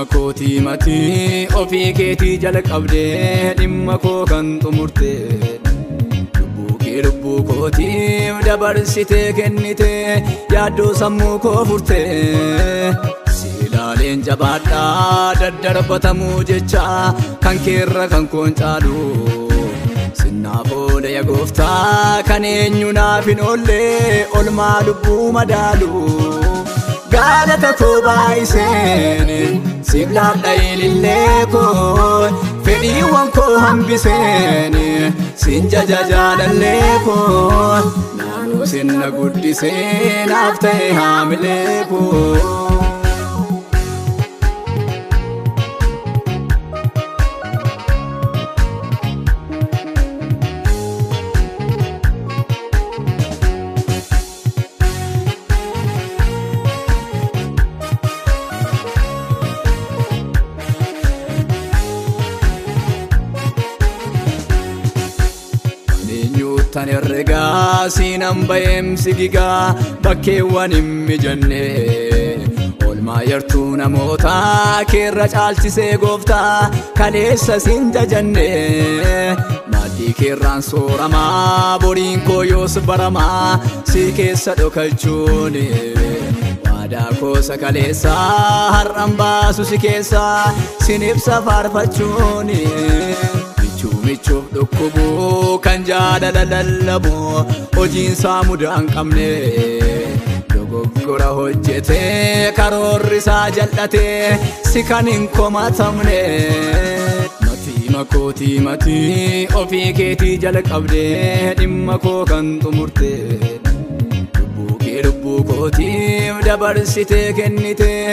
Makooti mati ofii keetii jala qabdee dhimma koo kan xumurtee lubbuu kootiif dabarsitee kennitee yaaddoo sammuu koo furtee silaaleen jabaadhaa daddarbatamuu jecha kan keerra kan koon caalu sinnaaf oola yaa gooftaa kan eenyu naaf hin oolle olmaa lubbuu madaalu galata koo baay'iseen siif laadha ilillee koo fedhiiwwan koo hambiseen sin jaja jaalallee koo naanuu sinna guddisee naaf ta'e haamilee koo. Tan ergaa siinan bayeem sigigaa bakkeewwan hin mijanne olmaa yartuu namoota keerra caalchisee gooftaa kaleessa sin jajanne maaddii keerraan sooramaa boriin koo yoos baramaa si keessa dhokalchuun waadaa koosa kaleessa har'an baasu si keessa sin ibsa faarfachuun michuuf dhukkubuu kan jaalala lallabu hojiinsaa mudaa hin qabne dogoggora hojjetee karoorri isaa jal'atee si kan hin komatamne makooti mati ofii keetii jala qabdee dhimma koo kan xumurtee lubbuu kootiif dabarsitee kennitee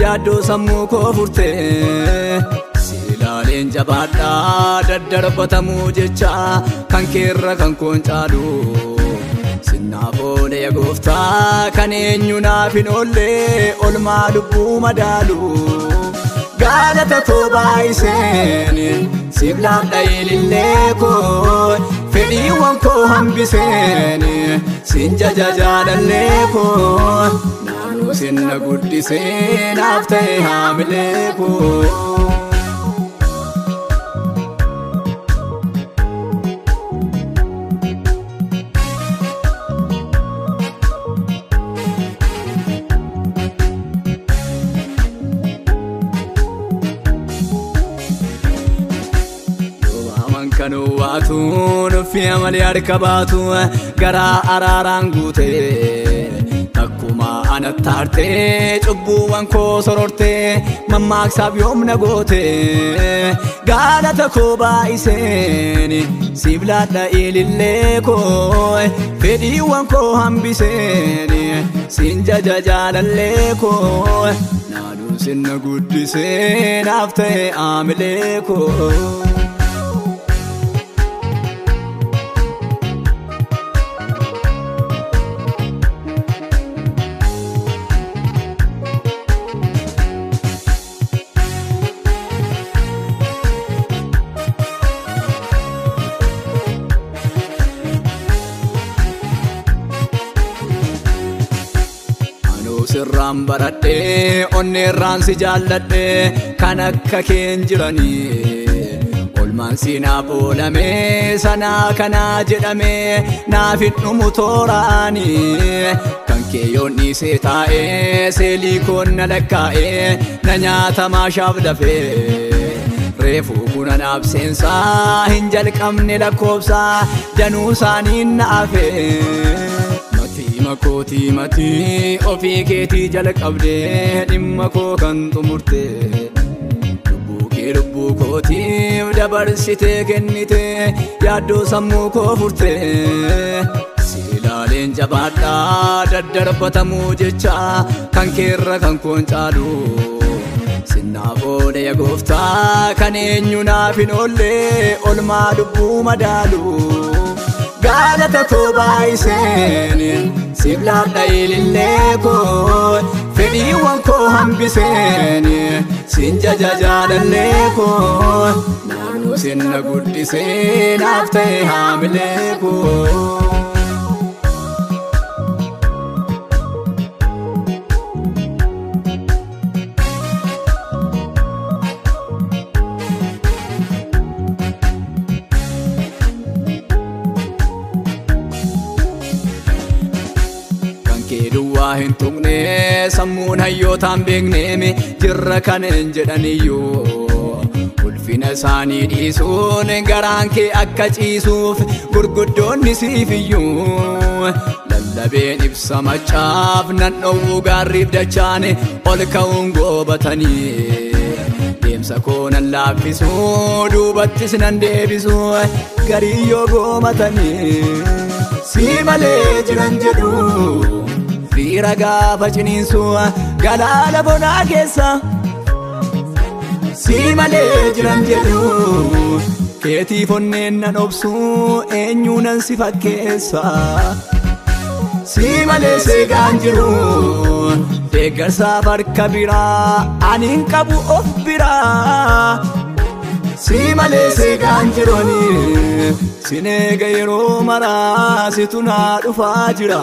yaaddoo sammuu koo furtee silaaleen jabaadhaa daddarbatamuu jecha kan keerra kan koon caalu sinnaaf oola yaa gooftaa kan eenyu naaf hin oolle olmaa lubbuu madaalu galata koo baay'iseen siif laadha ilillee koo fedhiiwwan koo hambiseen sin jaja jaalallee koo naanuu sinna guddisee naaf ta'e haamilee koo. Kanuu waatuun fi amalee harka baatu garaa araaraan guutee akkuma anatti taartee cubbuuwwan koo sorortee mammaaksaaf yoomna gootee galata koo baay'iseen siif laadha ilillee koo fedhiiwwan koo hambiseen sin jaja jaalallee koo naanuu sinna guddisee naaf ta'e haamilee koo. Sirraan baradhee onneerraan si jaalladhee kan akka keen jiranii olmaan siinaa boolamee sanaa kanaa jedhamee naaf hin dhumu tooraanii kan kee yoon dhiisee taa'ee seelii koon na lakkaa'ee na nyaata maashaaf dafee reefuu kuna naaf seensaa hin jalqabne lakkoobsaa danuu isaaniin na afee. Makooti mati ofii keetii jala qabdee dhimma koo kan xumurtee lubbuu kootiif dabarsitee kennitee yaaddoo sammuu koo furtee silaaleen jabaadhaa daddarbatamuu jecha kan keerra kan koon caalu sinnaaf oola yaa gooftaa kan eenyu naaf hin oolle olmaa lubbuu madaalu galata koo baay'iseen siif laadha ilillee koo fedhiiwwan koo hambiseen sin jaja jaalallee koo naanuu sinna guddisee naaf ta'e haamilee koo. tuqnee sammuun hayyootaan beekneemi jirra kanneen jedhaniyyuu ulfina isaanii dhiisuun garaan kee akka ciisuuf gurguddoonni siifiyyuu lallabeen ibsa macaaf nan dhowwuu gaarriif dachaan ol ka'uun goobatanii deemsa koo nan laaffisuu duubattis nan deebisuu garii yoo goomatanii si malee jiran jedhu fiira gaafa ciniinsuu galaana bonaa keessa si malee jiran jedhu keetiif onneen nan obsuu eenyuu nan si fakkeessa si malee seegaan jiru deeggarsaaf harka biraa ani hin qabu of biraa si malee seegaan jironi sin eega yeroo maraa situ naa dhufaa jira.